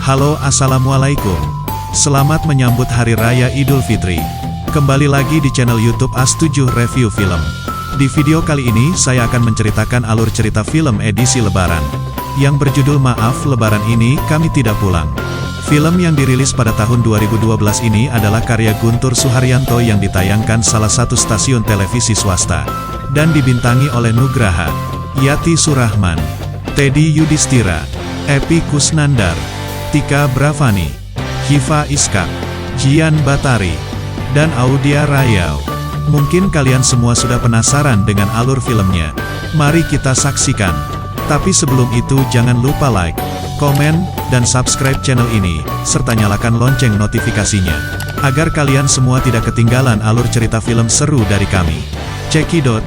Halo, assalamualaikum. Selamat menyambut Hari Raya Idul Fitri. Kembali lagi di channel YouTube As7 Review Film. Di video kali ini saya akan menceritakan alur cerita film edisi Lebaran yang berjudul Maaf Lebaran Ini Kami Tidak Pulang. Film yang dirilis pada tahun 2012 ini adalah karya Guntur Suharyanto yang ditayangkan salah satu stasiun televisi swasta dan dibintangi oleh Nugraha, Yati Surahman, Teddy Yudhistira, Epy Kusnandar, Tika Bravani, Hifa Iskak, Jian Batari, dan Audia Rayau. Mungkin kalian semua sudah penasaran dengan alur filmnya. Mari kita saksikan. Tapi sebelum itu jangan lupa like, komen, dan subscribe channel ini, serta nyalakan lonceng notifikasinya, agar kalian semua tidak ketinggalan alur cerita film seru dari kami. Cekidot.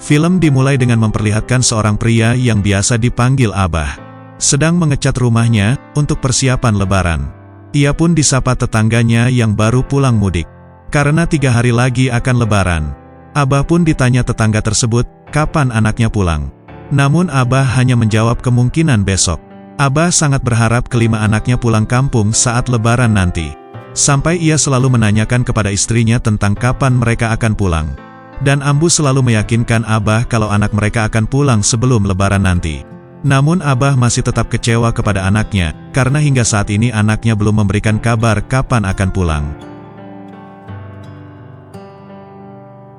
Film dimulai dengan memperlihatkan seorang pria yang biasa dipanggil Abah sedang mengecat rumahnya untuk persiapan Lebaran. Ia pun disapa tetangganya yang baru pulang mudik. Karena 3 hari lagi akan Lebaran, Abah pun ditanya tetangga tersebut, kapan anaknya pulang. Namun Abah hanya menjawab kemungkinan besok. Abah sangat berharap kelima anaknya pulang kampung saat Lebaran nanti. Sampai ia selalu menanyakan kepada istrinya tentang kapan mereka akan pulang. Dan Ambu selalu meyakinkan Abah kalau anak mereka akan pulang sebelum Lebaran nanti. Namun Abah masih tetap kecewa kepada anaknya, karena hingga saat ini anaknya belum memberikan kabar kapan akan pulang.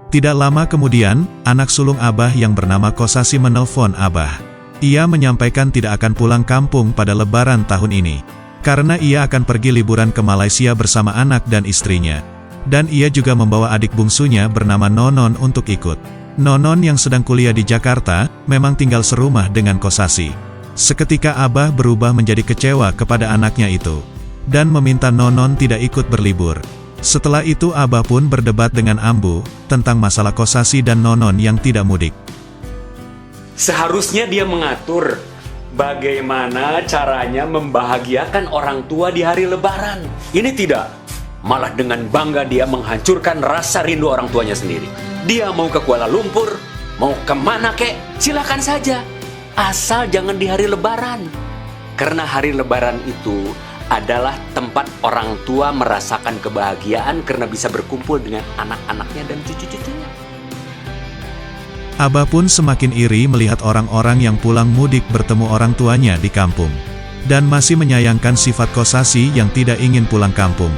Tidak lama kemudian, anak sulung Abah yang bernama Kosasi menelpon Abah. Ia menyampaikan tidak akan pulang kampung pada Lebaran tahun ini, karena ia akan pergi liburan ke Malaysia bersama anak dan istrinya. Dan ia juga membawa adik bungsunya bernama Nonon untuk ikut. Nonon yang sedang kuliah di Jakarta, memang tinggal serumah dengan Kosasi. Seketika Abah berubah menjadi kecewa kepada anaknya itu, dan meminta Nonon tidak ikut berlibur. Setelah itu Abah pun berdebat dengan Ambu, tentang masalah Kosasi dan Nonon yang tidak mudik. Seharusnya dia mengatur bagaimana caranya membahagiakan orang tua di hari Lebaran. Ini tidak. Malah dengan bangga dia menghancurkan rasa rindu orang tuanya sendiri. Dia mau ke Kuala Lumpur, mau kemana kek, silakan saja. Asal jangan di hari Lebaran. Karena hari Lebaran itu adalah tempat orang tua merasakan kebahagiaan karena bisa berkumpul dengan anak-anaknya dan cucu-cucunya. Abah pun semakin iri melihat orang-orang yang pulang mudik bertemu orang tuanya di kampung. Dan masih menyayangkan sifat Kosasi yang tidak ingin pulang kampung.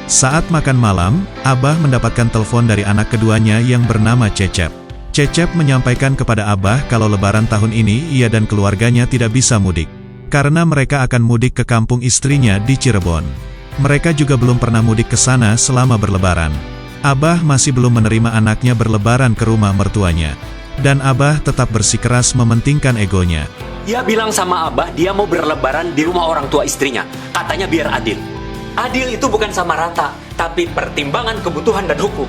Saat makan malam, Abah mendapatkan telepon dari anak keduanya yang bernama Cecep. Cecep menyampaikan kepada Abah kalau Lebaran tahun ini ia dan keluarganya tidak bisa mudik, karena mereka akan mudik ke kampung istrinya di Cirebon. Mereka juga belum pernah mudik ke sana selama berlebaran. Abah masih belum menerima anaknya berlebaran ke rumah mertuanya. Dan Abah tetap bersikeras mementingkan egonya. Dia bilang sama Abah dia mau berlebaran di rumah orang tua istrinya. Katanya biar adil. Adil itu bukan sama rata, tapi pertimbangan kebutuhan dan hukum.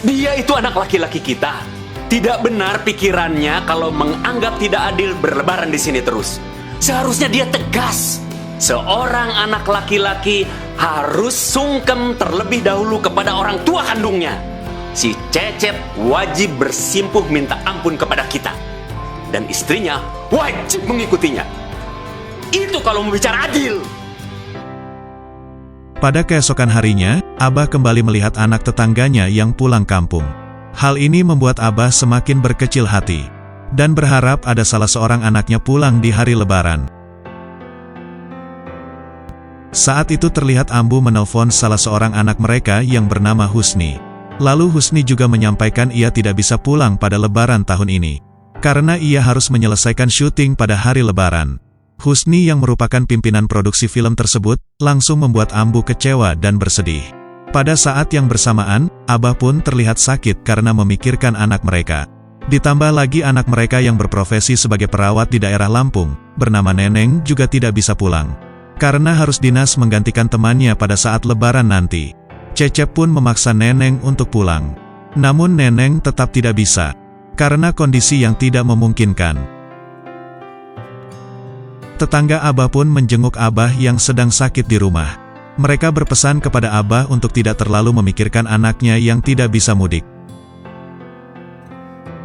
Dia itu anak laki-laki kita. Tidak benar pikirannya kalau menganggap tidak adil berlebaran di sini terus. Seharusnya dia tegas. Seorang anak laki-laki harus sungkem terlebih dahulu kepada orang tua kandungnya. Si Cecep wajib bersimpuh minta ampun kepada kita. Dan istrinya wajib mengikutinya. Itu kalau mau bicara adil. Pada keesokan harinya, Abah kembali melihat anak tetangganya yang pulang kampung. Hal ini membuat Abah semakin berkecil hati, dan berharap ada salah seorang anaknya pulang di hari Lebaran. Saat itu terlihat Ambu menelpon salah seorang anak mereka yang bernama Husni. Lalu Husni juga menyampaikan ia tidak bisa pulang pada Lebaran tahun ini, karena ia harus menyelesaikan syuting pada hari Lebaran. Husni yang merupakan pimpinan produksi film tersebut, langsung membuat Ambu kecewa dan bersedih. Pada saat yang bersamaan, Abah pun terlihat sakit karena memikirkan anak mereka. Ditambah lagi anak mereka yang berprofesi sebagai perawat di daerah Lampung, bernama Neneng juga tidak bisa pulang. Karena harus dinas menggantikan temannya pada saat Lebaran nanti. Cecep pun memaksa Neneng untuk pulang. Namun Neneng tetap tidak bisa, karena kondisi yang tidak memungkinkan. Tetangga Abah pun menjenguk Abah yang sedang sakit di rumah. Mereka berpesan kepada Abah untuk tidak terlalu memikirkan anaknya yang tidak bisa mudik.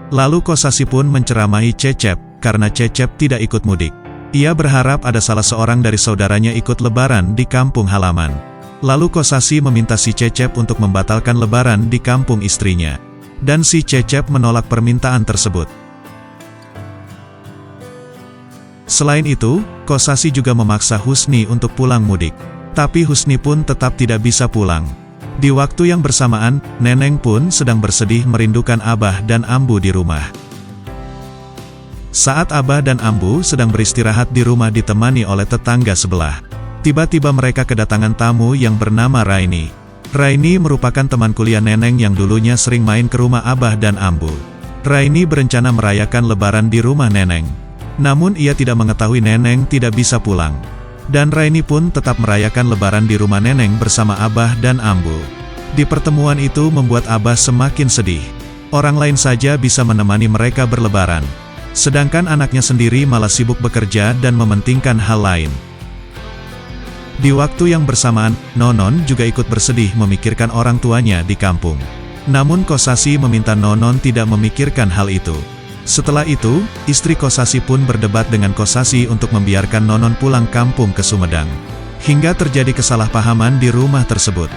Lalu Kosasi pun menceramahi Cecep, karena Cecep tidak ikut mudik. Ia berharap ada salah seorang dari saudaranya ikut lebaran di kampung halaman. Lalu Kosasi meminta si Cecep untuk membatalkan lebaran di kampung istrinya. Dan si Cecep menolak permintaan tersebut. Selain itu, Kosasi juga memaksa Husni untuk pulang mudik. Tapi Husni pun tetap tidak bisa pulang. Di waktu yang bersamaan, Neneng pun sedang bersedih merindukan Abah dan Ambu di rumah. Saat Abah dan Ambu sedang beristirahat di rumah ditemani oleh tetangga sebelah, tiba-tiba mereka kedatangan tamu yang bernama Raini. Raini merupakan teman kuliah Neneng yang dulunya sering main ke rumah Abah dan Ambu. Raini berencana merayakan lebaran di rumah Neneng. Namun ia tidak mengetahui Neneng tidak bisa pulang. Dan Raini pun tetap merayakan lebaran di rumah Neneng bersama Abah dan Ambu. Di pertemuan itu membuat Abah semakin sedih. Orang lain saja bisa menemani mereka berlebaran. Sedangkan anaknya sendiri malah sibuk bekerja dan mementingkan hal lain. Di waktu yang bersamaan, Nonon juga ikut bersedih memikirkan orang tuanya di kampung. Namun Kosasi meminta Nonon tidak memikirkan hal itu. Setelah itu, istri Kosasi pun berdebat dengan Kosasi untuk membiarkan Nonon pulang kampung ke Sumedang. Hingga terjadi kesalahpahaman di rumah tersebut.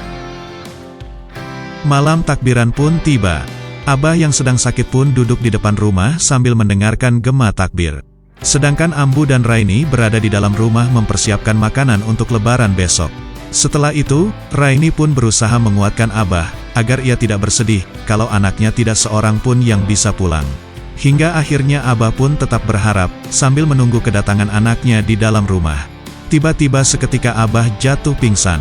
Malam takbiran pun tiba. Abah yang sedang sakit pun duduk di depan rumah sambil mendengarkan gema takbir. Sedangkan Ambu dan Raini berada di dalam rumah mempersiapkan makanan untuk lebaran besok. Setelah itu, Raini pun berusaha menguatkan Abah, agar ia tidak bersedih kalau anaknya tidak seorang pun yang bisa pulang. Hingga akhirnya Abah pun tetap berharap, sambil menunggu kedatangan anaknya di dalam rumah. Tiba-tiba seketika Abah jatuh pingsan,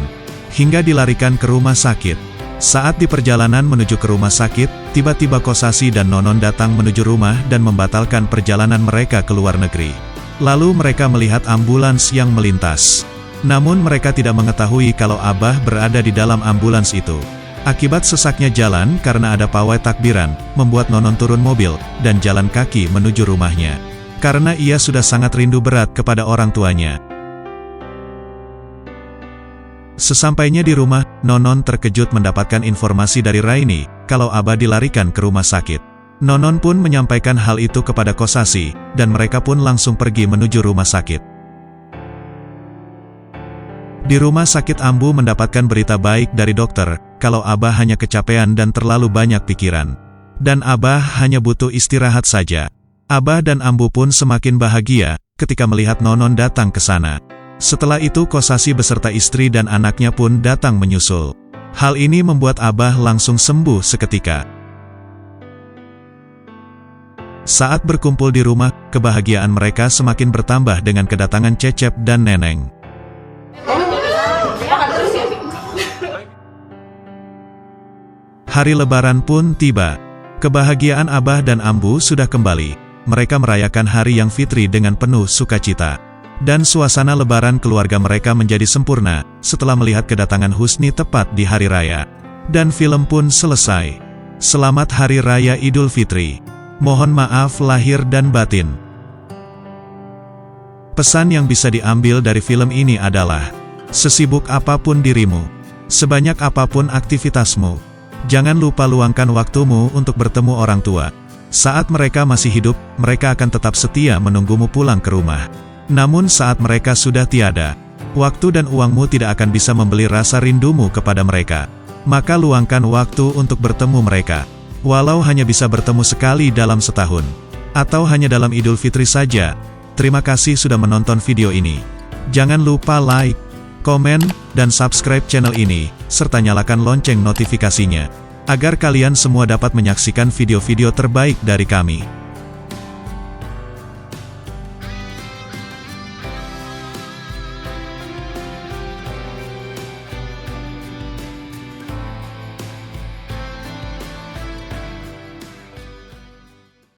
hingga dilarikan ke rumah sakit. Saat di perjalanan menuju ke rumah sakit, tiba-tiba Kosasi dan Nonon datang menuju rumah dan membatalkan perjalanan mereka ke luar negeri. Lalu mereka melihat ambulans yang melintas. Namun mereka tidak mengetahui kalau Abah berada di dalam ambulans itu. Akibat sesaknya jalan karena ada pawai takbiran, membuat Nonon turun mobil, dan jalan kaki menuju rumahnya. Karena ia sudah sangat rindu berat kepada orang tuanya. Sesampainya di rumah, Nonon terkejut mendapatkan informasi dari Raini, kalau Abah dilarikan ke rumah sakit. Nonon pun menyampaikan hal itu kepada Kosasi, dan mereka pun langsung pergi menuju rumah sakit. Di rumah sakit Ambu mendapatkan berita baik dari dokter, kalau Abah hanya kecapean dan terlalu banyak pikiran. Dan Abah hanya butuh istirahat saja. Abah dan Ambu pun semakin bahagia, ketika melihat Nonon datang ke sana. Setelah itu Kosasi beserta istri dan anaknya pun datang menyusul. Hal ini membuat Abah langsung sembuh seketika. Saat berkumpul di rumah, kebahagiaan mereka semakin bertambah dengan kedatangan Cecep dan Neneng. Hari Lebaran pun tiba. Kebahagiaan Abah dan Ambu sudah kembali. Mereka merayakan hari yang fitri dengan penuh sukacita. Dan suasana Lebaran keluarga mereka menjadi sempurna, setelah melihat kedatangan Husni tepat di hari raya. Dan film pun selesai. Selamat Hari Raya Idul Fitri. Mohon maaf lahir dan batin. Pesan yang bisa diambil dari film ini adalah, sesibuk apapun dirimu, sebanyak apapun aktivitasmu, jangan lupa luangkan waktumu untuk bertemu orang tua. Saat mereka masih hidup, mereka akan tetap setia menunggumu pulang ke rumah. Namun saat mereka sudah tiada, waktu dan uangmu tidak akan bisa membeli rasa rindumu kepada mereka. Maka luangkan waktu untuk bertemu mereka. Walau hanya bisa bertemu sekali dalam setahun, atau hanya dalam Idul Fitri saja. Terima kasih sudah menonton video ini. Jangan lupa like, komen, dan subscribe channel ini, serta nyalakan lonceng notifikasinya, agar kalian semua dapat menyaksikan video-video terbaik dari kami.